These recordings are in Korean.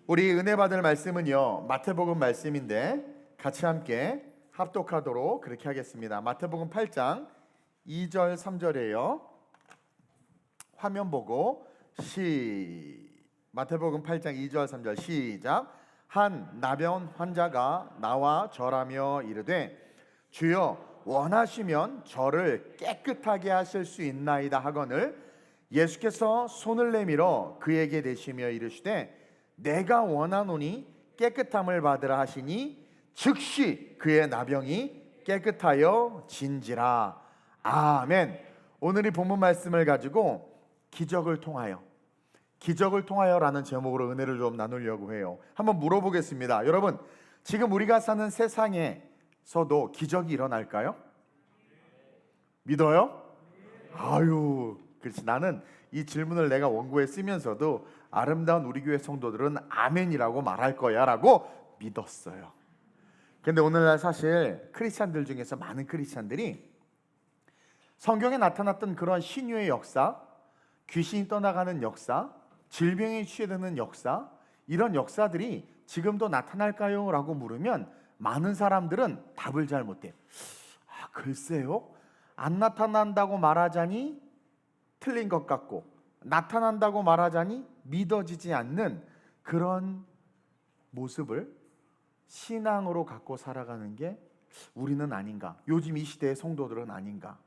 우리 은혜 받을 말씀은요, 마태복음 말씀인데 같이 함께 합독하도록 그렇게 하겠습니다. 마태복음 8장 2절 3절이에요. 화면 보고 마태복음 8장 2절 3절 시작. 한 나병 환자가 나와 절하며 이르되 주여 원하시면 저를 깨끗하게 하실 수 있나이다 하거늘 예수께서 손을 내밀어 그에게 대시며 이르시되 내가 원하노니 깨끗함을 받으라 하시니 즉시 그의 나병이 깨끗하여 진지라. 아멘. 오늘 이 본문 말씀을 가지고 기적을 통하여라는 제목으로 은혜를 좀 나누려고 해요. 한번 물어보겠습니다. 여러분, 지금 우리가 사는 세상에서도 기적이 일어날까요? 믿어요? 아유, 그렇지. 나는 이 질문을 내가 원고에 쓰면서도 아름다운 우리 교회 성도들은 아멘이라고 말할 거야 라고 믿었어요. 근데 오늘날 사실 크리스찬들 중에서 많은 크리스찬들이 성경에 나타났던 그런 신유의 역사, 귀신이 떠나가는 역사, 질병이 치유되는 역사, 이런 역사들이 지금도 나타날까요? 라고 물으면 많은 사람들은 답을 잘 못해요. 글쎄요, 안 나타난다고 말하자니 틀린 것 같고 나타난다고 말하자니 믿어지지 않는 그런 모습을 신앙으로 갖고 살아가는 게 우리는 아닌가, 요즘 이 시대의 성도들은 아닌가.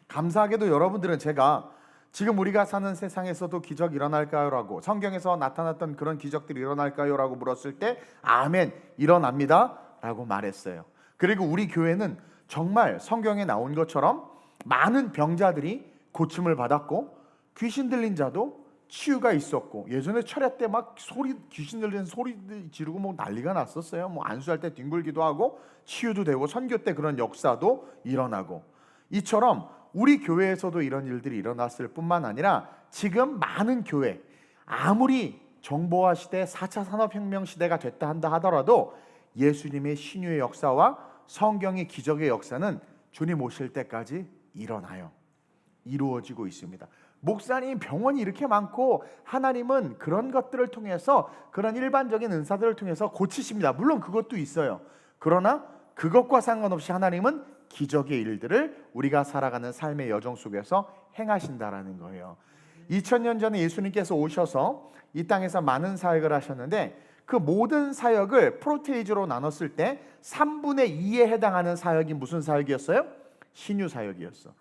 감사하게도 여러분들은 제가 지금 우리가 사는 세상에서도 기적 일어날까요? 라고, 성경에서 나타났던 그런 기적들이 일어날까요? 라고 물었을 때 아멘, 일어납니다 라고 말했어요. 그리고 우리 교회는 정말 성경에 나온 것처럼 많은 병자들이 고침을 받았고 귀신 들린 자도 치유가 있었고, 예전에 철야 때 막 귀신 들리는 소리 지르고 뭐 난리가 났었어요. 뭐 안수할 때 뒹굴기도 하고 치유도 되고 선교 때 그런 역사도 일어나고, 이처럼 우리 교회에서도 이런 일들이 일어났을 뿐만 아니라 지금 많은 교회, 아무리 정보화 시대 4차 산업혁명 시대가 됐다 한다 하더라도 예수님의 신유의 역사와 성경의 기적의 역사는 주님 오실 때까지 일어나요. 이루어지고 있습니다. 목사님, 병원이 이렇게 많고 하나님은 그런 것들을 통해서, 그런 일반적인 은사들을 통해서 고치십니다. 물론 그것도 있어요. 그러나 그것과 상관없이 하나님은 기적의 일들을 우리가 살아가는 삶의 여정 속에서 행하신다라는 거예요. 2000년 전에 예수님께서 오셔서 이 땅에서 많은 사역을 하셨는데 그 모든 사역을 프로테이즈로 나눴을 때 3분의 2에 해당하는 사역이 무슨 사역이었어요? 신유 사역이었어.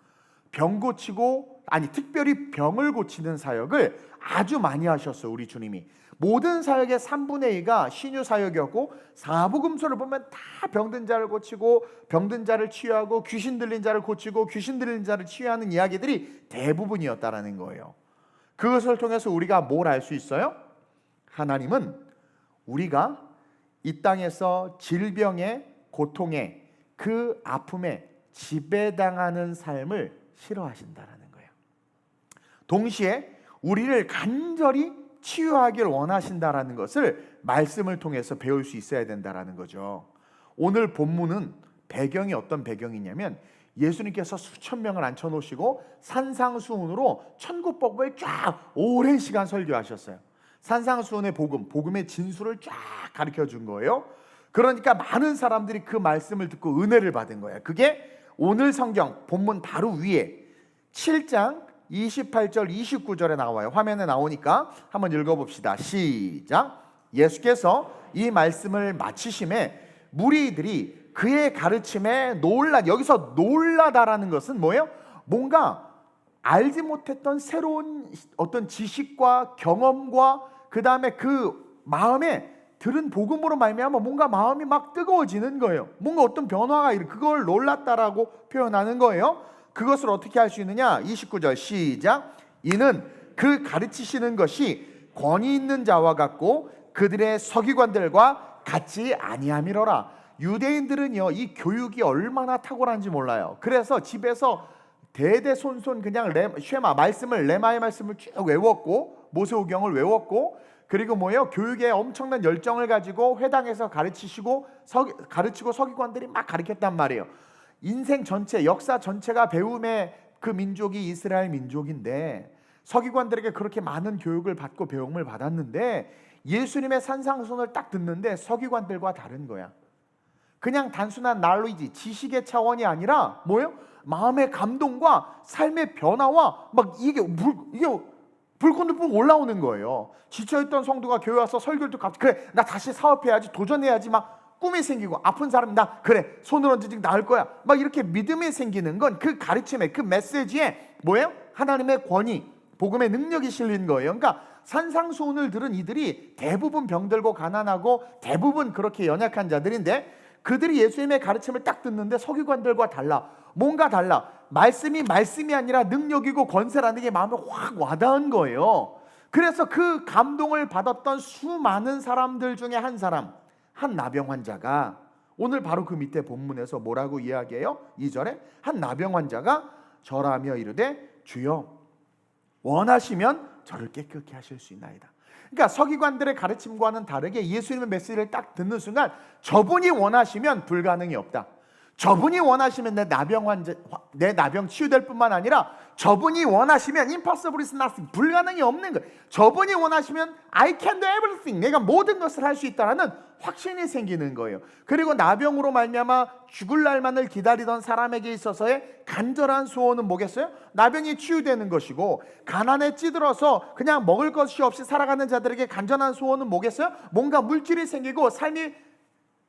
병 고치고, 특별히 병을 고치는 사역을 아주 많이 하셨어요. 우리 주님이 모든 사역의 3분의 2가 신유 사역이었고, 사복음서를 보면 다 병든 자를 고치고 병든 자를 치유하고 귀신 들린 자를 고치고 귀신 들린 자를 치유하는 이야기들이 대부분이었다라는 거예요. 그것을 통해서 우리가 뭘 알 수 있어요? 하나님은 우리가 이 땅에서 질병에, 고통에, 그 아픔에 지배당하는 삶을 싫어하신다라는 거예요. 동시에 우리를 간절히 치유하길 원하신다라는 것을 말씀을 통해서 배울 수 있어야 된다라는 거죠. 오늘 본문은 배경이 어떤 배경이냐면 예수님께서 수천 명을 앉혀놓으시고 산상수훈으로 천국복음을 쫙 오랜 시간 설교하셨어요. 산상수훈의 복음의 진수를 쫙 가르쳐 준 거예요. 그러니까 많은 사람들이 그 말씀을 듣고 은혜를 받은 거예요. 그게 오늘 성경 본문 바로 위에 7장 28절 29절에 나와요. 화면에 나오니까 한번 읽어봅시다. 시작. 예수께서 이 말씀을 마치심에 무리들이 그의 가르침에 여기서 놀라다라는 것은 뭐예요? 뭔가 알지 못했던 새로운 어떤 지식과 경험과 그 다음에 그 마음에 들은 복음으로 말미암아 뭔가 마음이 막 뜨거워지는 거예요. 뭔가 어떤 변화가 그걸 놀랐다라고 표현하는 거예요. 그것을 어떻게 할 수 있느냐? 29절 시작. 이는 그 가르치시는 것이 권위 있는 자와 같고 그들의 서기관들과 같지 아니함이로라. 유대인들은요, 이 교육이 얼마나 탁월한지 몰라요. 그래서 집에서 대대손손 그냥 레마의 말씀을 쭉 외웠고, 모세오경을 외웠고, 그리고 교육에 엄청난 열정을 가지고 회당에서 가르치고 서기관들이 막 가르쳤단 말이에요. 인생 전체, 역사 전체가 배움의 그 민족이 이스라엘 민족인데 서기관들에게 그렇게 많은 교육을 받고 배움을 받았는데 예수님의 산상수훈을 딱 듣는데 서기관들과 다른 거야. 그냥 단순한 날로이지 지식의 차원이 아니라 뭐예요? 마음의 감동과 삶의 변화와 막 이게 불끈불끈 올라오는 거예요. 지쳐있던 성도가 교회 와서 설교를 듣고 그래 나 다시 사업해야지, 도전해야지, 막 꿈이 생기고, 아픈 사람 나 그래 손을 얹으지 나을 거야, 막 이렇게 믿음이 생기는 건 그 가르침에, 그 메시지에 뭐예요? 하나님의 권위, 복음의 능력이 실린 거예요. 그러니까 산상수훈을 들은 이들이 대부분 병들고 가난하고 대부분 그렇게 연약한 자들인데, 그들이 예수님의 가르침을 딱 듣는데 서기관들과 달라. 뭔가 달라. 말씀이 아니라 능력이고 권세라는 게 마음에 확 와닿은 거예요. 그래서 그 감동을 받았던 수많은 사람들 중에 한 사람, 한 나병 환자가, 오늘 바로 그 밑에 본문에서 뭐라고 이야기해요? 2절에 한 나병 환자가 절하며 이르되 주여 원하시면 저를 깨끗게 하실 수 있나이다. 그러니까 서기관들의 가르침과는 다르게 예수님의 메시지를 딱 듣는 순간 저분이 원하시면 불가능이 없다. 저분이 원하시면 내 나병 치유될 뿐만 아니라 저분이 원하시면 impossible is nothing, 불가능이 없는 거예요. 저분이 원하시면 I can do everything, 내가 모든 것을 할 수 있다라는 확신이 생기는 거예요. 그리고 나병으로 말미암아 죽을 날만을 기다리던 사람에게 있어서의 간절한 소원은 뭐겠어요? 나병이 치유되는 것이고, 가난에 찌들어서 그냥 먹을 것이 없이 살아가는 자들에게 간절한 소원은 뭐겠어요? 뭔가 물질이 생기고 삶이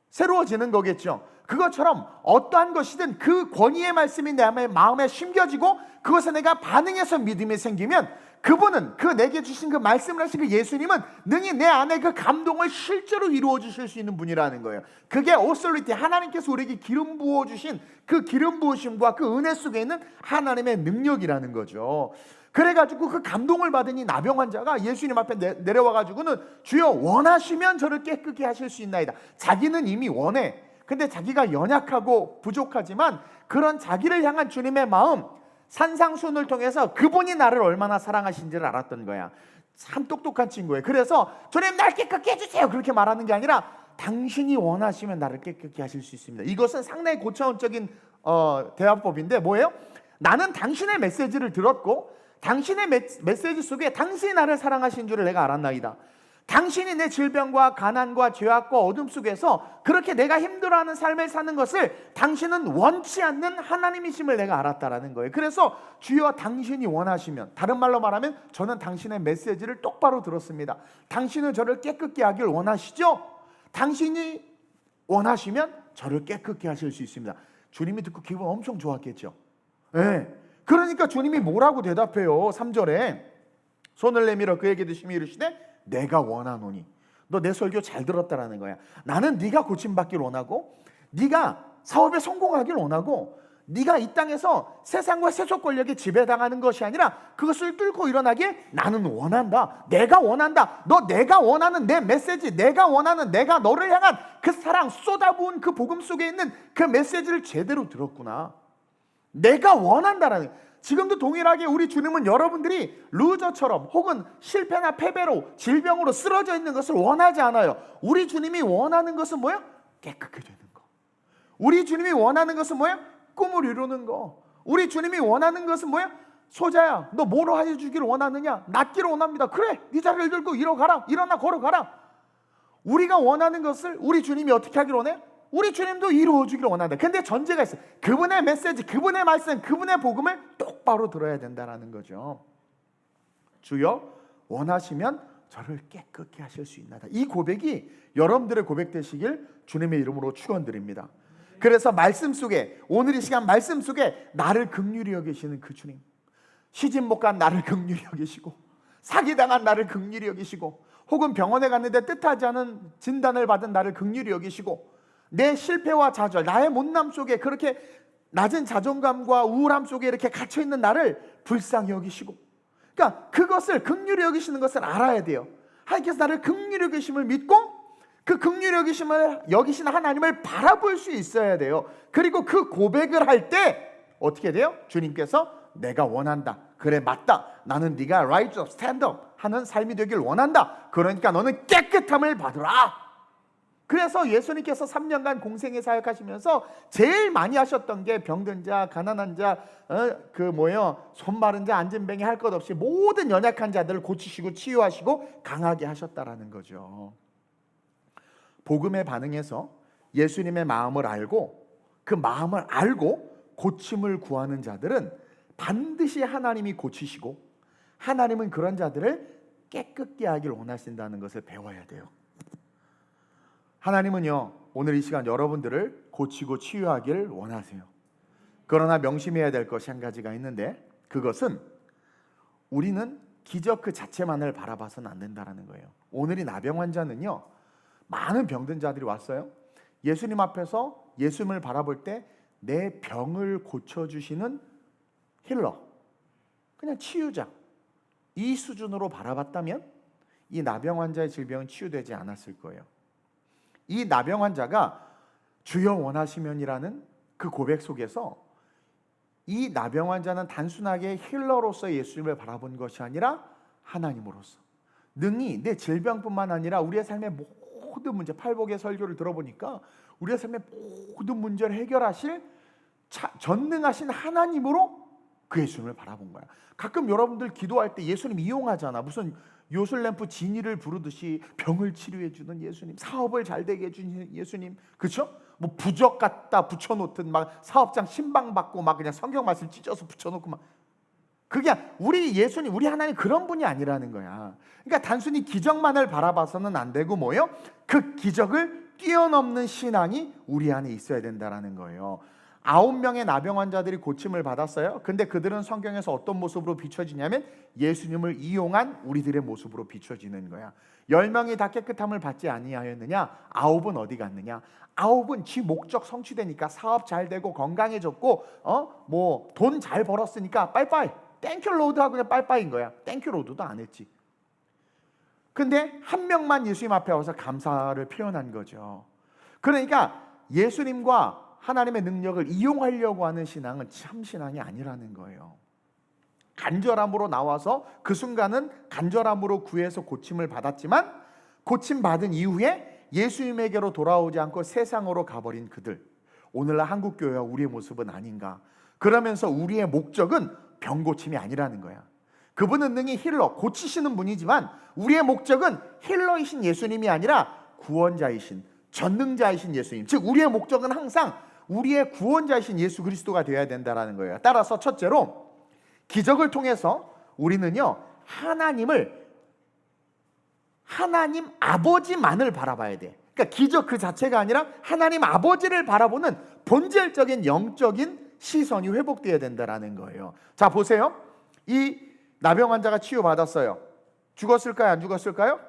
새로워지는 거겠죠. 그것처럼 어떠한 것이든 그 권위의 말씀이 내 마음에 심겨지고 그것에 내가 반응해서 믿음이 생기면, 그분은, 그 내게 주신 그 말씀을 하신 그 예수님은 능히 내 안에 그 감동을 실제로 이루어 주실 수 있는 분이라는 거예요. 그게 오솔리티, 하나님께서 우리에게 기름 부어 주신 그 기름 부으심과 그 은혜 속에 있는 하나님의 능력이라는 거죠. 그래가지고 그 감동을 받은 이 나병 환자가 예수님 앞에 내려와가지고는 주여 원하시면 저를 깨끗게 하실 수 있나이다. 자기는 이미 원해. 근데 자기가 연약하고 부족하지만 그런 자기를 향한 주님의 마음, 산상수훈을 통해서 그분이 나를 얼마나 사랑하신지를 알았던 거야. 참 똑똑한 친구예요. 그래서 주님 날 깨끗게 해주세요 그렇게 말하는 게 아니라 당신이 원하시면 나를 깨끗게 하실 수 있습니다. 이것은 상당히 고차원적인 대화법인데 뭐예요? 나는 당신의 메시지를 들었고 당신의 메시지 속에 당신이 나를 사랑하신 줄을 내가 알았나이다. 당신이 내 질병과 가난과 죄악과 어둠 속에서 그렇게 내가 힘들어하는 삶을 사는 것을 당신은 원치 않는 하나님이심을 내가 알았다라는 거예요. 그래서 주여 당신이 원하시면, 다른 말로 말하면 저는 당신의 메시지를 똑바로 들었습니다. 당신은 저를 깨끗게 하길 원하시죠? 당신이 원하시면 저를 깨끗게 하실 수 있습니다. 주님이 듣고 기분 엄청 좋았겠죠. 네. 그러니까 주님이 뭐라고 대답해요? 3절에 손을 내밀어 그에게 드시며 이르시되 내가 원하노니. 너 내 설교 잘 들었다라는 거야. 나는 네가 고침받길 원하고, 네가 사업에 성공하길 원하고, 네가 이 땅에서 세상과 세속 권력에 지배당하는 것이 아니라 그것을 뚫고 일어나길 나는 원한다. 내가 원한다. 너 내가 원하는 내 메시지, 내가 원하는, 내가 너를 향한 그 사랑, 쏟아부은 그 복음 속에 있는 그 메시지를 제대로 들었구나. 내가 원한다라는 거야. 지금도 동일하게 우리 주님은 여러분들이 루저처럼 혹은 실패나 패배로 질병으로 쓰러져 있는 것을 원하지 않아요. 우리 주님이 원하는 것은 뭐예요? 깨끗게 되는 거. 우리 주님이 원하는 것은 뭐예요? 꿈을 이루는 거. 우리 주님이 원하는 것은 뭐예요? 소자야 너 뭐로 해주기를 원하느냐? 낫기를 원합니다. 그래 네 자리를 들고 일어나 걸어가라. 우리가 원하는 것을 우리 주님이 어떻게 하기를 원해요? 우리 주님도 이루어주기를 원한다. 근데 전제가 있어요. 그분의 메시지, 그분의 말씀, 그분의 복음을 똑바로 들어야 된다는 거죠. 주여 원하시면 저를 깨끗게 하실 수 있나이다. 이 고백이 여러분들의 고백 되시길 주님의 이름으로 축원드립니다. 그래서 말씀 속에, 오늘 이 시간 말씀 속에 나를 긍휼히 여기시는 그 주님, 시집 못 간 나를 긍휼히 여기시고, 사기당한 나를 긍휼히 여기시고, 혹은 병원에 갔는데 뜻하지 않은 진단을 받은 나를 긍휼히 여기시고, 내 실패와 좌절, 나의 못남 속에 그렇게 낮은 자존감과 우울함 속에 이렇게 갇혀있는 나를 불쌍히 여기시고, 그러니까 그것을 긍휼히 여기시는 것을 알아야 돼요. 하나님께서 나를 긍휼히 여기심을 믿고 그 긍휼히 여기심을 여기시는 하나님을 바라볼 수 있어야 돼요. 그리고 그 고백을 할 때 어떻게 돼요? 주님께서 내가 원한다. 그래 맞다. 나는 네가 rise up, stand up 하는 삶이 되길 원한다. 그러니까 너는 깨끗함을 받으라. 그래서 예수님께서 3년간 공생애 사역하시면서 제일 많이 하셨던 게 병든 자, 가난한 자, 손 마른 자, 앉은뱅이 할 것 없이 모든 연약한 자들을 고치시고 치유하시고 강하게 하셨다라는 거죠. 복음에 반응해서 예수님의 마음을 알고 그 마음을 알고 고침을 구하는 자들은 반드시 하나님이 고치시고 하나님은 그런 자들을 깨끗게 하길 원하신다는 것을 배워야 돼요. 하나님은요, 오늘 이 시간 여러분들을 고치고 치유하길 원하세요. 그러나 명심해야 될 것이 한 가지가 있는데, 그것은 우리는 기적 그 자체만을 바라봐서는 안 된다는 거예요. 오늘 이 나병 환자는요, 많은 병든 자들이 왔어요. 예수님 앞에서 예수님을 바라볼 때 내 병을 고쳐주시는 힐러, 그냥 치유자, 이 수준으로 바라봤다면 이 나병 환자의 질병은 치유되지 않았을 거예요. 이 나병 환자가 주여 원하시면이라는 그 고백 속에서 이 나병 환자는 단순하게 힐러로서 예수님을 바라본 것이 아니라 하나님으로서 능히 내 질병뿐만 아니라 우리의 삶의 모든 문제, 팔복의 설교를 들어보니까 우리의 삶의 모든 문제를 해결하실 전능하신 하나님으로 그 예수님을 바라본 거야. 가끔 여러분들 기도할 때 예수님 이용하잖아. 무슨 요술램프 지니를 부르듯이 병을 치료해 주는 예수님, 사업을 잘 되게 해주는 예수님, 그렇죠? 뭐 부적 갖다 붙여놓든 막 사업장 신방 받고 막 그냥 성경 말씀 찢어서 붙여놓고 막, 그게 우리 예수님, 우리 하나님 그런 분이 아니라는 거야. 그러니까 단순히 기적만을 바라봐서는 안 되고 뭐예요? 그 기적을 뛰어넘는 신앙이 우리 안에 있어야 된다라는 거예요. 9명의 나병 환자들이 고침을 받았어요. 근데 그들은 성경에서 어떤 모습으로 비춰지냐면 예수님을 이용한 우리들의 모습으로 비춰지는 거야. 10명이 다 깨끗함을 받지 아니하였느냐? 9은 어디 갔느냐? 9은 지 목적 성취되니까 사업 잘 되고 건강해졌고 뭐 돈 잘 벌었으니까 빠이빠이 땡큐 로드 하고 그냥 빠이빠이인 거야. 땡큐 로드도 안 했지. 근데 한 명만 예수님 앞에 와서 감사를 표현한 거죠. 그러니까 예수님과 하나님의 능력을 이용하려고 하는 신앙은 참 신앙이 아니라는 거예요. 간절함으로 나와서 그 순간은 간절함으로 구해서 고침을 받았지만 고침받은 이후에 예수님에게로 돌아오지 않고 세상으로 가버린 그들, 오늘날 한국교회와 우리의 모습은 아닌가. 그러면서 우리의 목적은 병고침이 아니라는 거야. 그분은 능히 힐러, 고치시는 분이지만 우리의 목적은 힐러이신 예수님이 아니라 구원자이신, 전능자이신 예수님, 즉 우리의 목적은 항상 우리의 구원자이신 예수 그리스도가 되어야 된다는 거예요. 따라서 첫째로 기적을 통해서 우리는요, 하나님 아버지만을 바라봐야 돼. 그러니까 기적 그 자체가 아니라 하나님 아버지를 바라보는 본질적인 영적인 시선이 회복되어야 된다는 거예요. 자, 보세요. 이 나병 환자가 치유받았어요. 죽었을까요? 안 죽었을까요?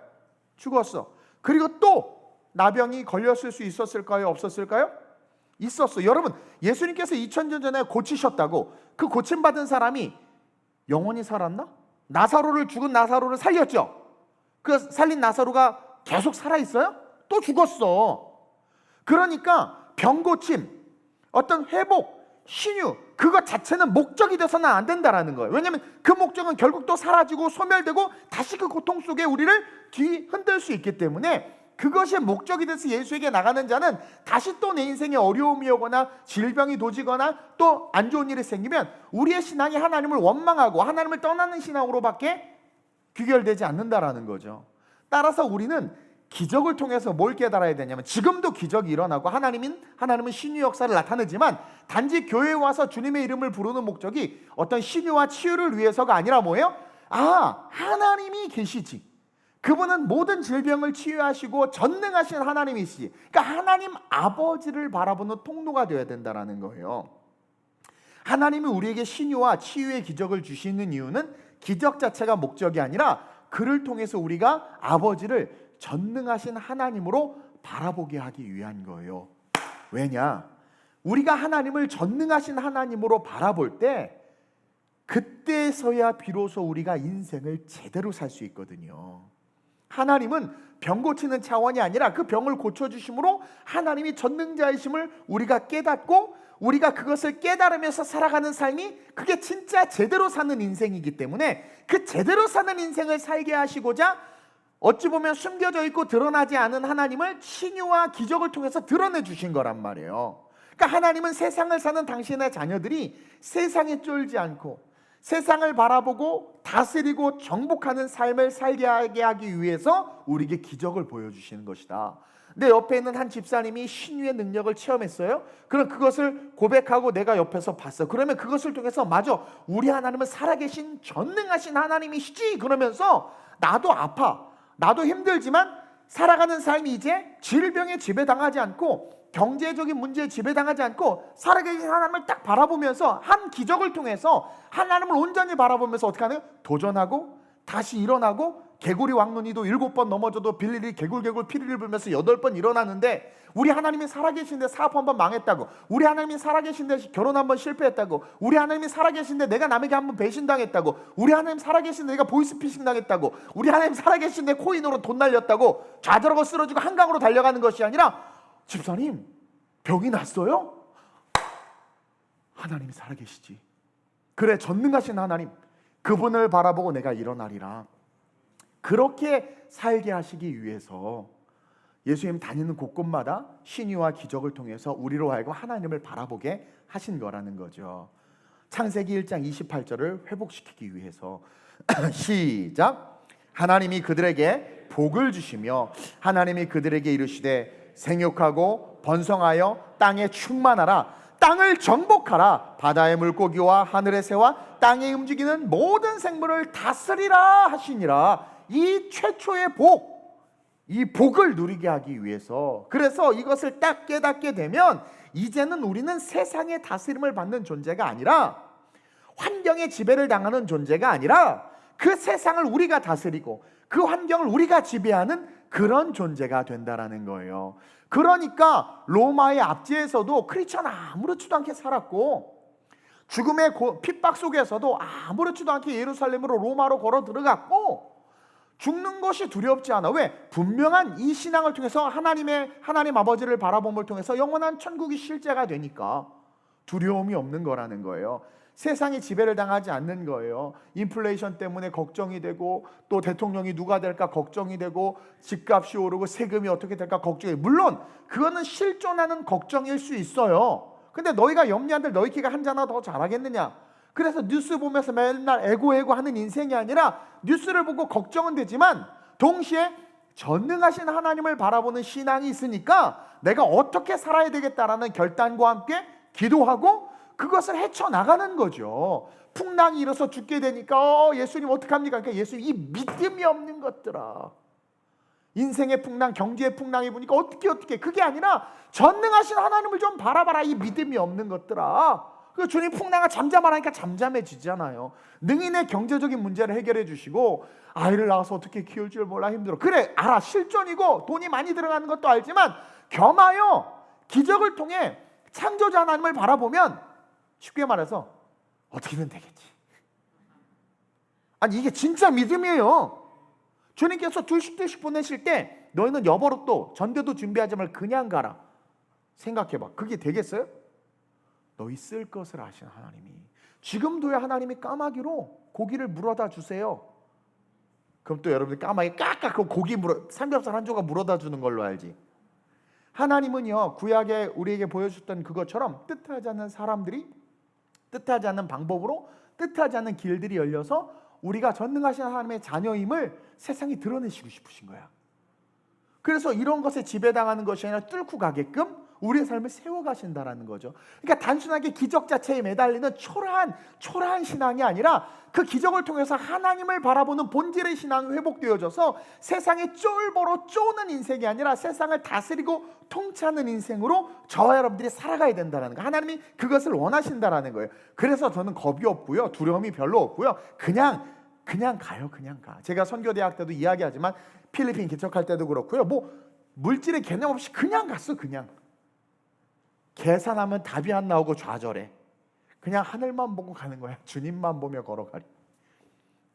죽었어. 그리고 또 나병이 걸렸을 수 있었을까요? 없었을까요? 있었어. 여러분, 예수님께서 2000년 전에 고치셨다고 그 고침받은 사람이 영원히 살았나? 죽은 나사로를 살렸죠. 그 살린 나사로가 계속 살아있어요? 또 죽었어. 그러니까 병고침, 어떤 회복, 신유, 그것 자체는 목적이 돼서는 안 된다라는 거예요. 왜냐하면 그 목적은 결국 또 사라지고 소멸되고 다시 그 고통 속에 우리를 뒤흔들 수 있기 때문에 그것이 목적이 돼서 예수에게 나가는 자는 다시 또 내 인생에 어려움이 오거나 질병이 도지거나 또 안 좋은 일이 생기면 우리의 신앙이 하나님을 원망하고 하나님을 떠나는 신앙으로밖에 귀결되지 않는다라는 거죠. 따라서 우리는 기적을 통해서 뭘 깨달아야 되냐면, 지금도 기적이 일어나고 하나님은 신유 역사를 나타내지만 단지 교회에 와서 주님의 이름을 부르는 목적이 어떤 신유와 치유를 위해서가 아니라 뭐예요? 하나님이 계시지, 그분은 모든 질병을 치유하시고 전능하신 하나님이시지. 그러니까 하나님 아버지를 바라보는 통로가 되어야 된다는 거예요. 하나님이 우리에게 신유와 치유의 기적을 주시는 이유는 기적 자체가 목적이 아니라 그를 통해서 우리가 아버지를 전능하신 하나님으로 바라보게 하기 위한 거예요. 왜냐? 우리가 하나님을 전능하신 하나님으로 바라볼 때 그때서야 비로소 우리가 인생을 제대로 살 수 있거든요. 하나님은 병 고치는 차원이 아니라 그 병을 고쳐주심으로 하나님이 전능자이심을 우리가 깨닫고 우리가 그것을 깨달으면서 살아가는 삶이 그게 진짜 제대로 사는 인생이기 때문에 그 제대로 사는 인생을 살게 하시고자 어찌 보면 숨겨져 있고 드러나지 않은 하나님을 신유와 기적을 통해서 드러내 주신 거란 말이에요. 그러니까 하나님은 세상을 사는 당신의 자녀들이 세상에 쫄지 않고 세상을 바라보고 다스리고 정복하는 삶을 살게 하기 위해서 우리에게 기적을 보여주시는 것이다. 내 옆에 있는 한 집사님이 신유의 능력을 체험했어요. 그럼 그것을 고백하고 내가 옆에서 봤어. 그러면 그것을 통해서 맞아, 우리 하나님은 살아계신 전능하신 하나님이시지. 그러면서 나도 아파, 나도 힘들지만 살아가는 삶이 이제 질병에 지배당하지 않고 경제적인 문제에 지배당하지 않고 살아계신 하나님을 딱 바라보면서 한 기적을 통해서 하나님을 온전히 바라보면서 어떻게 하나요? 도전하고 다시 일어나고, 개구리 왕눈이도 7번 넘어져도 빌리리 개굴개굴 피리를 불면서 8번 일어나는데, 우리 하나님이 살아계신데 사업 한번 망했다고, 우리 하나님이 살아계신데 결혼 한번 실패했다고, 우리 하나님이 살아계신데 내가 남에게 한번 배신당했다고, 우리 하나님 살아계신데 내가 보이스피싱 당했다고, 우리 하나님 살아계신데 코인으로 돈 날렸다고 좌절하고 쓰러지고 한강으로 달려가는 것이 아니라, 집사님 병이 났어요? 하나님이 살아계시지. 그래, 전능하신 하나님, 그분을 바라보고 내가 일어나리라. 그렇게 살게 하시기 위해서 예수님 다니는 곳곳마다 신유와 기적을 통해서 우리로 하여금 하나님을 바라보게 하신 거라는 거죠. 창세기 1장 28절을 회복시키기 위해서 시작. 하나님이 그들에게 복을 주시며 하나님이 그들에게 이르시되 생육하고 번성하여 땅에 충만하라. 땅을 정복하라. 바다의 물고기와 하늘의 새와 땅에 움직이는 모든 생물을 다스리라 하시니라. 이 최초의 복, 이 복을 누리게 하기 위해서, 그래서 이것을 딱 깨닫게 되면 이제는 우리는 세상의 다스림을 받는 존재가 아니라, 환경의 지배를 당하는 존재가 아니라, 그 세상을 우리가 다스리고 그 환경을 우리가 지배하는 그런 존재가 된다라는 거예요. 그러니까 로마의 압제에서도 크리스천 아무렇지도 않게 살았고, 죽음의 핍박 속에서도 아무렇지도 않게 예루살렘으로 로마로 걸어 들어갔고, 죽는 것이 두렵지 않아. 왜? 분명한 이 신앙을 통해서 하나님 아버지를 바라봄을 통해서 영원한 천국이 실제가 되니까 두려움이 없는 거라는 거예요. 세상이 지배를 당하지 않는 거예요. 인플레이션 때문에 걱정이 되고, 또 대통령이 누가 될까 걱정이 되고, 집값이 오르고 세금이 어떻게 될까 걱정이, 물론 그거는 실존하는 걱정일 수 있어요. 근데 너희가 염려한들 너희 키가 한 자나 더 잘하겠느냐? 그래서 뉴스 보면서 맨날 에고 하는 인생이 아니라, 뉴스를 보고 걱정은 되지만 동시에 전능하신 하나님을 바라보는 신앙이 있으니까 내가 어떻게 살아야 되겠다라는 결단과 함께 기도하고 그것을 헤쳐나가는 거죠. 풍랑이 일어서 죽게 되니까 예수님 어떡합니까? 그러니까 예수님, 이 믿음이 없는 것들아, 인생의 풍랑, 경제의 풍랑이 보니까 어떻게 그게 아니라 전능하신 하나님을 좀 바라봐라, 이 믿음이 없는 것들아. 그 주님 풍랑아 잠잠하라니까 잠잠해지잖아요. 능히 내 경제적인 문제를 해결해 주시고, 아이를 낳아서 어떻게 키울 줄 몰라 힘들어. 그래, 알아, 실존이고 돈이 많이 들어가는 것도 알지만 겸하여 기적을 통해 창조자 하나님을 바라보면 쉽게 말해서 어떻게든 되겠지. 아니, 이게 진짜 믿음이에요. 주님께서 둘씩 보내실 때 너희는 여버릇도 전대도 준비하지 말고 그냥 가라. 생각해봐. 그게 되겠어요? 너희 쓸 것을 아시는 하나님이, 지금도야 하나님이 까마귀로 고기를 물어다 주세요. 그럼 또 여러분들 까마귀 깍깍 그 고기 삼겹살 한 조각 물어다 주는 걸로 알지. 하나님은요, 구약에 우리에게 보여줬던 그것처럼 뜻하지 않는 사람들이 뜻하지 않는 방법으로 뜻하지 않는 길들이 열려서 우리가 전능하신 하나님의 자녀임을 세상에 드러내시고 싶으신 거야. 그래서 이런 것에 지배당하는 것이 아니라 뚫고 가게끔 우리의 삶을 세워가신다라는 거죠. 그러니까 단순하게 기적 자체에 매달리는 초라한 신앙이 아니라, 그 기적을 통해서 하나님을 바라보는 본질의 신앙이 회복되어져서 세상에 쫄보로 쪼는 인생이 아니라 세상을 다스리고 통치하는 인생으로 저와 여러분들이 살아가야 된다는 거. 하나님이 그것을 원하신다라는 거예요. 그래서 저는 겁이 없고요, 두려움이 별로 없고요. 그냥 가요. 그냥 가. 제가 선교대학 때도 이야기하지만 필리핀 개척할 때도 그렇고요. 뭐 물질의 개념 없이 그냥 갔어. 그냥 계산하면 답이 안 나오고 좌절해. 그냥 하늘만 보고 가는 거야. 주님만 보며 걸어가리.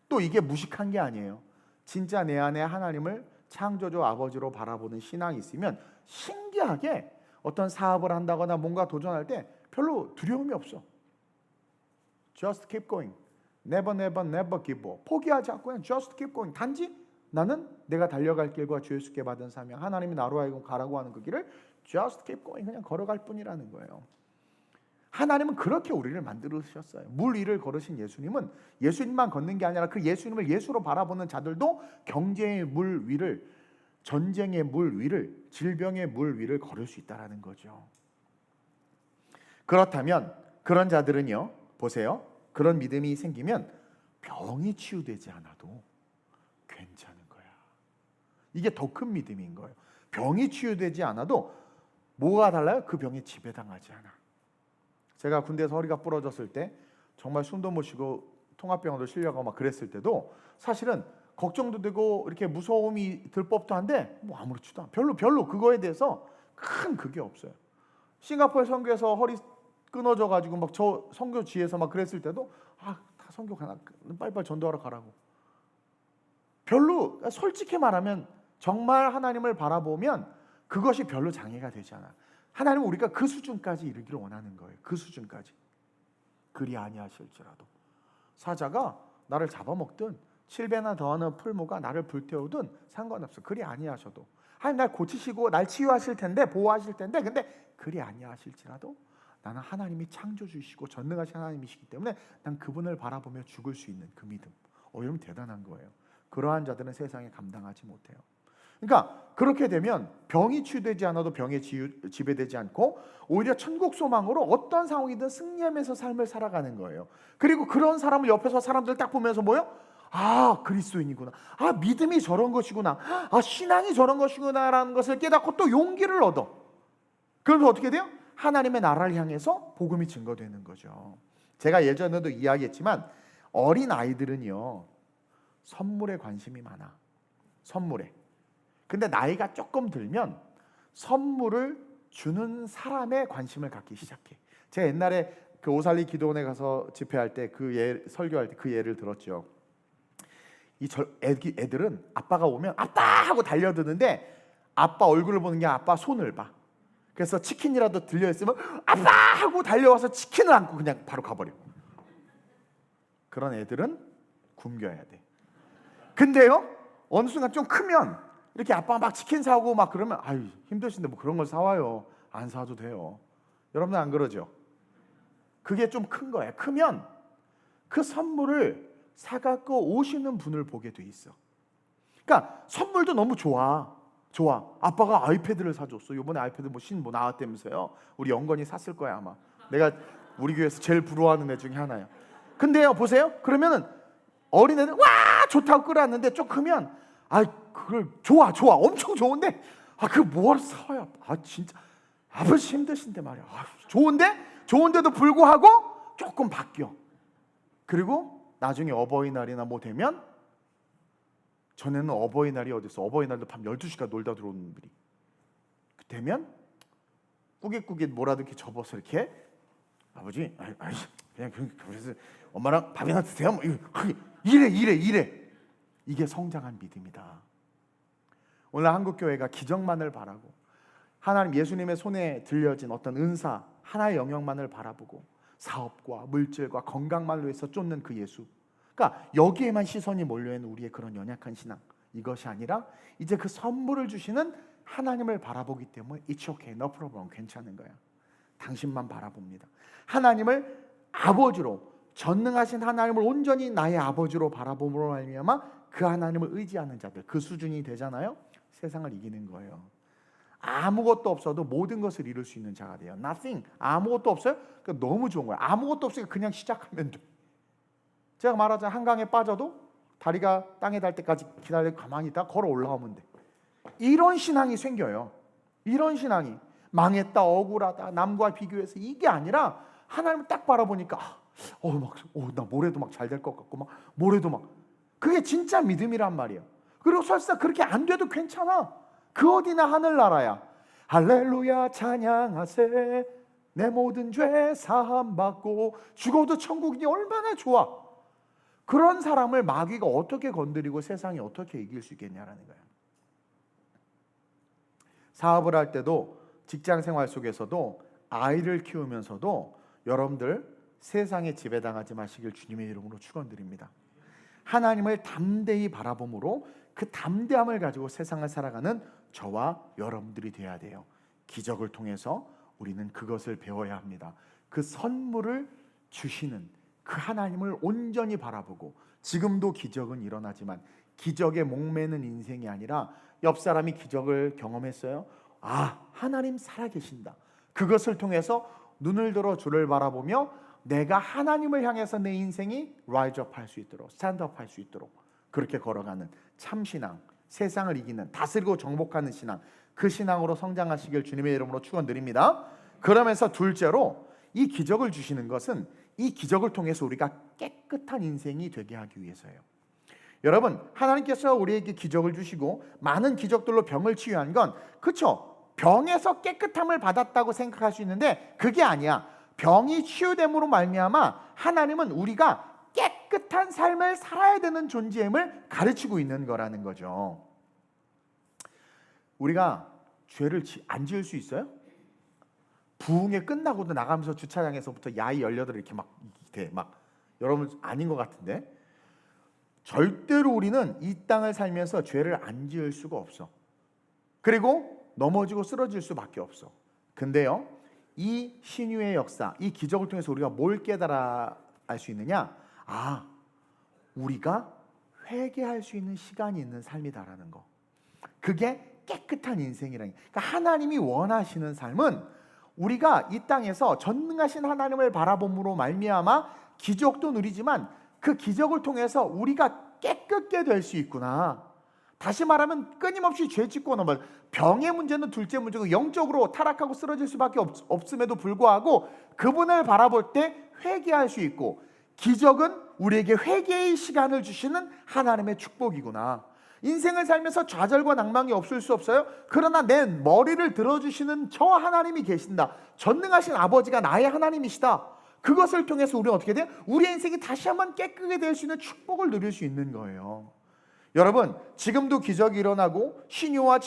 또 이게 무식한 게 아니에요. 진짜 내 안에 하나님을 창조주 아버지로 바라보는 신앙이 있으면 신기하게 어떤 사업을 한다거나 뭔가 도전할 때 별로 두려움이 없어. Just keep going. Never give up. 포기하지 않고 그냥 just keep going. 단지 나는 내가 달려갈 길과 주 예수께 받은 사명, 하나님이 나로 하여금 가라고 하는 그 길을 just keep going, 그냥 걸어갈 뿐이라는 거예요. 하나님은 그렇게 우리를 만들으셨어요. 물 위를 걸으신 예수님은 예수님만 걷는 게 아니라 그 예수님을 예수로 바라보는 자들도 경제의 물 위를, 전쟁의 물 위를, 질병의 물 위를 걸을 수 있다는 거죠. 그렇다면 그런 자들은요, 보세요, 그런 믿음이 생기면 병이 치유되지 않아도 괜찮은 거야. 이게 더 큰 믿음인 거예요. 병이 치유되지 않아도 뭐가 달라요? 그 병에 지배당하지 않아. 제가 군대에서 허리가 부러졌을 때 정말 숨도 못 쉬고 통합병원도 실려가고 막 그랬을 때도 사실은 걱정도 되고 이렇게 무서움이 들 법도 한데 뭐 아무렇지도 않아. 별로 그거에 대해서 큰 그게 없어요. 싱가포르 선교에서 허리 끊어져 가지고 막 저 선교지에서 막 그랬을 때도 다 선교 가나, 빨리빨리 전도하러 가라고. 별로, 솔직히 말하면 정말 하나님을 바라보면 그것이 별로 장애가 되지 않아. 하나님은 우리가 그 수준까지 이르기를 원하는 거예요. 그 수준까지. 그리 아니하실지라도 사자가 나를 잡아먹든 7배나 더하는 풀무가 나를 불태우든 상관없어. 그리 아니하셔도 하나님 날 고치시고 날 치유하실 텐데, 보호하실 텐데, 근데 그리 아니하실지라도 나는 하나님이 창조주이시고 전능하신 하나님이시기 때문에 난 그분을 바라보며 죽을 수 있는 그 믿음. 여러분 대단한 거예요. 그러한 자들은 세상에 감당하지 못해요. 그러니까 그렇게 되면 병이 치유되지 않아도 병에 지배되지 않고 오히려 천국 소망으로 어떤 상황이든 승리하면서 삶을 살아가는 거예요. 그리고 그런 사람을 옆에서 사람들 딱 보면서 뭐요? 아, 그리스도인이구나. 아, 믿음이 저런 것이구나. 아, 신앙이 저런 것이구나라는 것을 깨닫고 또 용기를 얻어. 그러면서 어떻게 돼요? 하나님의 나라를 향해서 복음이 증거되는 거죠. 제가 예전에도 이야기했지만 어린 아이들은요, 선물에 관심이 많아. 선물에. 근데 나이가 조금 들면 선물을 주는 사람에 관심을 갖기 시작해. 제가 옛날에 그 오살리 기도원에 가서 집회할 때 설교할 때 그 예를 들었죠. 애들은 아빠가 오면 아빠 하고 달려드는데 아빠 얼굴을 보는 게 아빠 손을 봐. 그래서 치킨이라도 들려있으면 아빠 하고 달려와서 치킨을 안고 그냥 바로 가버려. 그런 애들은 굶겨야 돼. 근데요, 어느 순간 좀 크면 이렇게 아빠가 막 치킨 사오고 막 그러면 아유 힘드신데 뭐 그런 걸 사와요. 안 사도 돼요. 여러분들 안 그러죠? 그게 좀 큰 거예요. 크면 그 선물을 사갖고 오시는 분을 보게 돼 있어. 그러니까 선물도 너무 좋아. 아빠가 아이패드를 사줬어. 이번에 아이패드 뭐 나왔다면서요. 우리 영건이 샀을 거야 아마. 내가 우리 교회에서 제일 부러워하는 애 중에 하나야. 근데요, 보세요. 그러면은 어린애는 와 좋다고 끌어왔는데 좀 크면 그걸 좋아 엄청 좋은데 그걸 뭘 사와요? 진짜 아버지 힘드신데 말이야. 좋은데도 불구하고 조금 바뀌어. 그리고 나중에 어버이날이나 뭐 되면, 전에는 어버이날이 어딨어? 어버이날도 밤 12시까지 놀다 들어오는 분들이 되면 꾸깃꾸깃 뭐라도 이렇게 접어서 이렇게 아버지 그냥 그래서 엄마랑 밥이나 드세요. 뭐 이래. 이게 성장한 믿음이다. 오늘 한국교회가 기적만을 바라고 하나님 예수님의 손에 들려진 어떤 은사 하나의 영역만을 바라보고 사업과 물질과 건강만로 해서 쫓는 그 예수, 그러니까 여기에만 시선이 몰려있는 우리의 그런 연약한 신앙, 이것이 아니라 이제 그 선물을 주시는 하나님을 바라보기 때문에 It's okay, no problem, 괜찮은 거야. 당신만 바라봅니다. 하나님을 아버지로, 전능하신 하나님을 온전히 나의 아버지로 바라봄으로 말미암아 그 하나님을 의지하는 자들, 그 수준이 되잖아요. 세상을 이기는 거예요. 아무것도 없어도 모든 것을 이룰 수 있는 자가 돼요. Nothing, 아무것도 없어요? 그러니까 너무 좋은 거예요. 아무것도 없으니까 그냥 시작하면 돼. 제가 말하자면 한강에 빠져도 다리가 땅에 닿을 때까지 기다리고 가만히 있다 걸어 올라오면 돼. 이런 신앙이 생겨요. 이런 신앙이. 망했다, 억울하다, 남과 비교해서 이게 아니라 하나님을 딱 바라보니까 나 모레도 막 잘 될 것 같고 막 모레도 막, 그게 진짜 믿음이란 말이에요. 그리고 설사 그렇게 안 돼도 괜찮아. 그 어디나 하늘나라야. 할렐루야 찬양하세, 내 모든 죄 사함 받고 죽어도 천국이니 얼마나 좋아. 그런 사람을 마귀가 어떻게 건드리고 세상이 어떻게 이길 수 있겠냐라는 거예요. 사업을 할 때도, 직장 생활 속에서도, 아이를 키우면서도 여러분들 세상에 지배당하지 마시길 주님의 이름으로 축원드립니다. 하나님을 담대히 바라봄으로 그 담대함을 가지고 세상을 살아가는 저와 여러분들이 돼야 돼요. 기적을 통해서 우리는 그것을 배워야 합니다. 그 선물을 주시는 그 하나님을 온전히 바라보고, 지금도 기적은 일어나지만 기적에 목매는 인생이 아니라, 옆 사람이 기적을 경험했어요. 아, 하나님 살아계신다. 그것을 통해서 눈을 들어 주를 바라보며 내가 하나님을 향해서 내 인생이 라이즈업 할 수 있도록, 스탠드업 할 수 있도록 그렇게 걸어가는 참신앙, 세상을 이기는, 다스리고 정복하는 신앙, 그 신앙으로 성장하시길 주님의 이름으로 축원드립니다. 그러면서 둘째로, 이 기적을 주시는 것은 이 기적을 통해서 우리가 깨끗한 인생이 되게 하기 위해서예요. 여러분, 하나님께서 우리에게 기적을 주시고 많은 기적들로 병을 치유한 건, 그렇죠, 병에서 깨끗함을 받았다고 생각할 수 있는데 그게 아니야. 병이 치유됨으로 말미암아 하나님은 우리가 깨끗한 삶을 살아야 되는 존재임을 가르치고 있는 거라는 거죠. 우리가 죄를 안 지을 수 있어요? 부흥회 끝나고도 나가면서 주차장에서부터 야이 18을 이렇게 막 여러분 아닌 것 같은데, 절대로 우리는 이 땅을 살면서 죄를 안 지을 수가 없어. 그리고 넘어지고 쓰러질 수밖에 없어. 근데요, 이 신유의 역사, 이 기적을 통해서 우리가 뭘 깨달아 알 수 있느냐? 아, 우리가 회개할 수 있는 시간이 있는 삶이다라는 거. 그게 깨끗한 인생이라는. 그러니까 하나님이 원하시는 삶은 우리가 이 땅에서 전능하신 하나님을 바라봄으로 말미암아 기적도 누리지만 그 기적을 통해서 우리가 깨끗게 될 수 있구나. 다시 말하면 끊임없이 죄 짓고 넘어, 병의 문제는 둘째 문제고 영적으로 타락하고 쓰러질 수밖에 없음에도 불구하고 그분을 바라볼 때 회개할 수 있고, 기적은 우리에게 회개의 시간을 주시는 하나님의 축복이구나. 인생을 살면서 좌절과 낭망이 없을 수 없어요. 그러나 내 머리를 들어주시는 저 하나님이 계신다. 전능하신 아버지가 나의 하나님이시다. 그것을 통해서 우리는 어떻게 돼요? 우리의 인생이 다시 한번 깨끗게 될 수 있는 축복을 누릴 수 있는 거예요. 여러분, 지금도 기적이 일어나고 신유와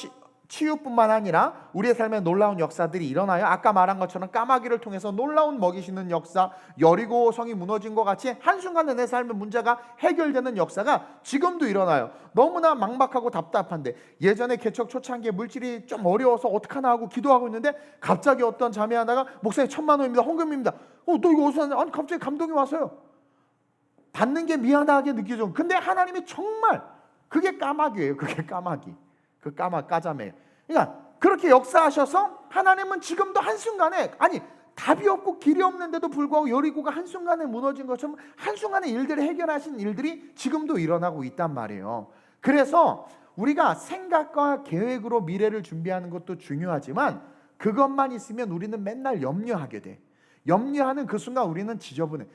치유뿐만 아니라 우리의 삶에 놀라운 역사들이 일어나요. 아까 말한 것처럼 까마귀를 통해서 놀라운 먹이시는 역사, 여리고 성이 무너진 것 같이 한순간에 내 삶의 문제가 해결되는 역사가 지금도 일어나요. 너무나 막막하고 답답한데, 예전에 개척 초창기에 물질이 좀 어려워서 어떡하나 하고 기도하고 있는데 갑자기 어떤 자매 하나가, 목사님 1,000만 원입니다, 헌금입니다. 너 이거 어디서 샀냐? 아니, 갑자기 감동이 왔어요. 받는 게 미안하게 느껴져. 근데 하나님이 정말, 그게 까마귀예요. 그게 까마귀. 그 까자매. 그러니까 그렇게 역사하셔서 하나님은 지금도 한순간에, 아니 답이 없고 길이 없는데도 불구하고 여리고가 한순간에 무너진 것처럼 한순간에 일들을 해결하신 일들이 지금도 일어나고 있단 말이에요. 그래서 우리가 생각과 계획으로 미래를 준비하는 것도 중요하지만 그것만 있으면 우리는 맨날 염려하게 돼. 염려하는 그 순간 우리는 지저분해.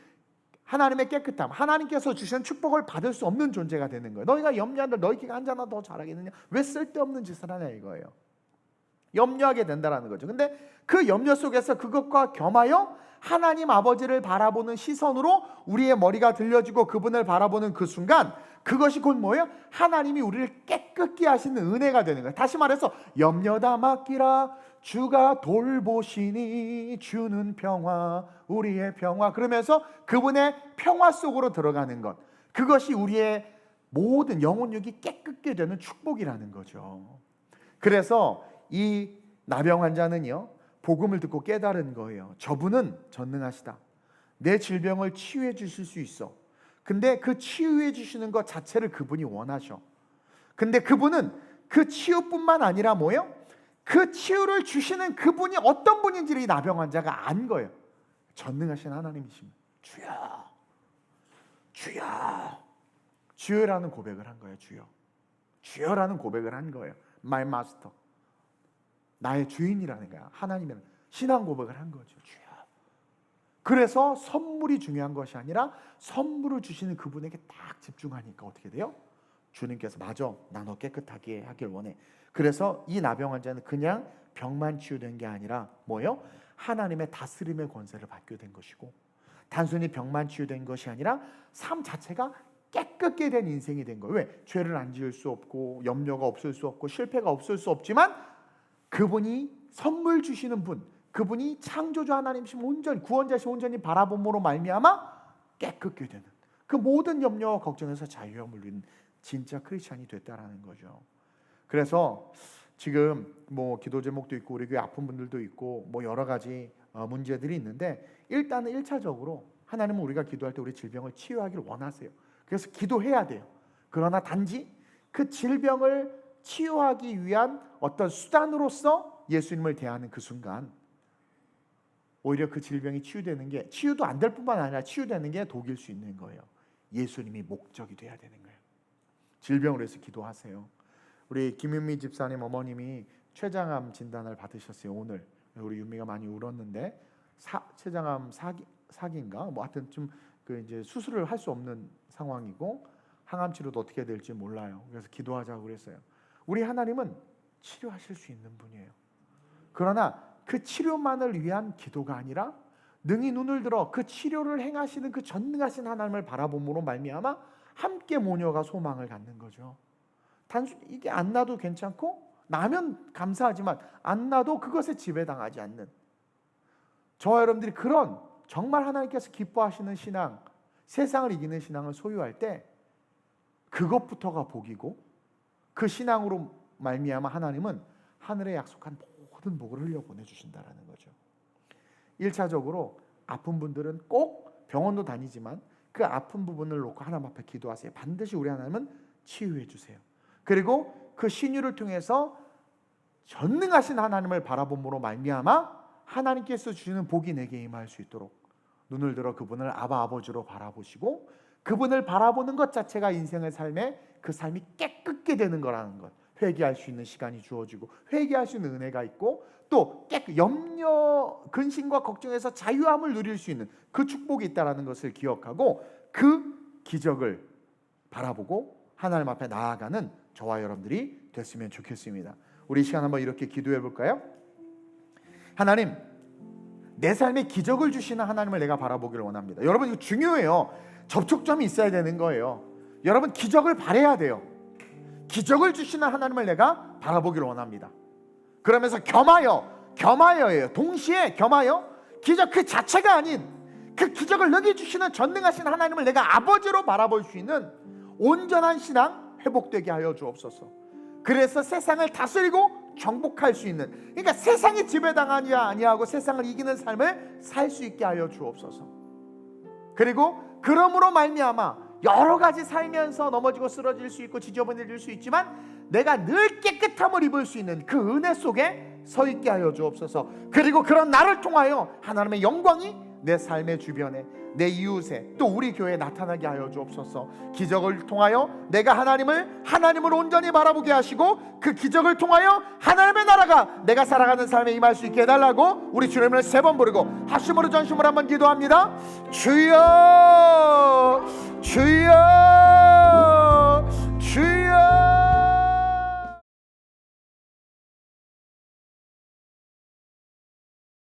하나님의 깨끗함, 하나님께서 주신 축복을 받을 수 없는 존재가 되는 거예요. 너희가 염려한들 너희가 한자나 더 잘하겠느냐? 왜 쓸데없는 짓을 하냐 이거예요. 염려하게 된다는 거죠. 근데 그 염려 속에서 그것과 겸하여 하나님 아버지를 바라보는 시선으로 우리의 머리가 들려지고 그분을 바라보는 그 순간, 그것이 곧 뭐예요? 하나님이 우리를 깨끗게 하시는 은혜가 되는 거예요. 다시 말해서 염려다 맡기라, 주가 돌보시니 주는 평화, 우리의 평화. 그러면서 그분의 평화 속으로 들어가는 것, 그것이 우리의 모든 영혼육이 깨끗게 되는 축복이라는 거죠. 그래서 이 나병 환자는요, 복음을 듣고 깨달은 거예요. 저분은 전능하시다. 내 질병을 치유해 주실 수 있어. 근데 그 치유해 주시는 것 자체를 그분이 원하셔. 근데 그분은 그 치유뿐만 아니라 뭐예요? 그 치유를 주시는 그분이 어떤 분인지를 이 나병 환자가 안 거예요. 전능하신 하나님이십니다. 주여, 주여, 주여라는 고백을 한 거예요. 주여, 주여라는 고백을 한 거예요. My master, 나의 주인이라는 거야. 하나님이라는 신앙 고백을 한 거죠. 주여. 그래서 선물이 중요한 것이 아니라 선물을 주시는 그분에게 딱 집중하니까 어떻게 돼요? 주님께서 맞아, 나 너 깨끗하게 하길 원해. 그래서 이 나병 환자는 그냥 병만 치유된 게 아니라 뭐예요? 하나님의 다스림의 권세를 받게 된 것이고, 단순히 병만 치유된 것이 아니라 삶 자체가 깨끗게 된 인생이 된 거예요. 왜? 죄를 안 지을 수 없고 염려가 없을 수 없고 실패가 없을 수 없지만 그분이 선물 주시는 분, 그분이 창조주 하나님이신 온전히 구원자신 온전히 바라봄으로 말미암아 깨끗게 되는, 그 모든 염려와 걱정에서 자유함을 누리는 진짜 크리스찬이 됐다라는 거죠. 그래서 지금 뭐 기도 제목도 있고 우리 교회 아픈 분들도 있고 뭐 여러 가지 문제들이 있는데, 일단은 1차적으로 하나님은 우리가 기도할 때 우리 질병을 치유하기를 원하세요. 그래서 기도해야 돼요. 그러나 단지 그 질병을 치유하기 위한 어떤 수단으로서 예수님을 대하는 그 순간 오히려 그 질병이 치유되는 게, 치유도 안 될 뿐만 아니라 치유되는 게 독일 수 있는 거예요. 예수님이 목적이 돼야 되는 거예요. 질병을 위해서 기도하세요. 우리 김윤미 집사님 어머님이 췌장암 진단을 받으셨어요. 오늘 우리 윤미가 많이 울었는데 췌장암 4기인가 뭐 하여튼 좀 그 이제 수술을 할 수 없는 상황이고 항암 치료도 어떻게 될지 몰라요. 그래서 기도하자고 그랬어요. 우리 하나님은 치료하실 수 있는 분이에요. 그러나 그 치료만을 위한 기도가 아니라 능히 눈을 들어 그 치료를 행하시는 그 전능하신 하나님을 바라봄으로 말미암아 함께 모녀가 소망을 갖는 거죠. 단순히 이게 안 나도 괜찮고 나면 감사하지만 안 나도 그것에 지배당하지 않는, 저와 여러분들이 그런 정말 하나님께서 기뻐하시는 신앙, 세상을 이기는 신앙을 소유할 때 그것부터가 복이고, 그 신앙으로 말미암아 하나님은 하늘에 약속한 모든 복을 흘려보내주신다라는 거죠. 1차적으로 아픈 분들은 꼭 병원도 다니지만 그 아픈 부분을 놓고 하나님 앞에 기도하세요. 반드시 우리 하나님은 치유해 주세요. 그리고 그 신유를 통해서 전능하신 하나님을 바라봄으로 말미암아 하나님께서 주시는 복이 내게 임할 수 있도록 눈을 들어 그분을 아바 아버지로 바라보시고, 그분을 바라보는 것 자체가 인생의 삶에 그 삶이 깨끗게 되는 거라는 것, 회개할 수 있는 시간이 주어지고 회개할 수 있는 은혜가 있고, 또 염려, 근심과 걱정에서 자유함을 누릴 수 있는 그 축복이 있다는 것을 기억하고 그 기적을 바라보고 하나님 앞에 나아가는 저와 여러분들이 됐으면 좋겠습니다. 우리 시간 한번 이렇게 기도해 볼까요? 하나님, 내 삶에 기적을 주시는 하나님을 내가 바라보기를 원합니다. 여러분, 이거 중요해요. 접촉점이 있어야 되는 거예요. 여러분, 기적을 바라야 돼요. 기적을 주시는 하나님을 내가 바라보기를 원합니다. 그러면서 겸하여예요. 동시에 겸하여, 기적 그 자체가 아닌 그 기적을 능히 주시는 전능하신 하나님을 내가 아버지로 바라볼 수 있는 온전한 신앙 회복되게 하여 주옵소서. 그래서 세상을 다스리고 정복할 수 있는, 그러니까 세상에 지배당하지 아니하고 세상을 이기는 삶을 살 수 있게 하여 주옵소서. 그리고 그러므로 말미암아 여러 가지 살면서 넘어지고 쓰러질 수 있고 지저분해질 수 있지만 내가 늘 깨끗함을 입을 수 있는 그 은혜 속에 서 있게 하여 주옵소서. 그리고 그런 나를 통하여 하나님의 영광이 내 삶의 주변에, 내 이웃에, 또 우리 교회에 나타나게 하여 주옵소서. 기적을 통하여 내가 하나님을 온전히 바라보게 하시고 그 기적을 통하여 하나님의 나라가 내가 살아가는 삶에 임할 수 있게 해달라고 우리 주님을 3번 부르고 합심으로 전심으로 한번 기도합니다. 주여, 주여.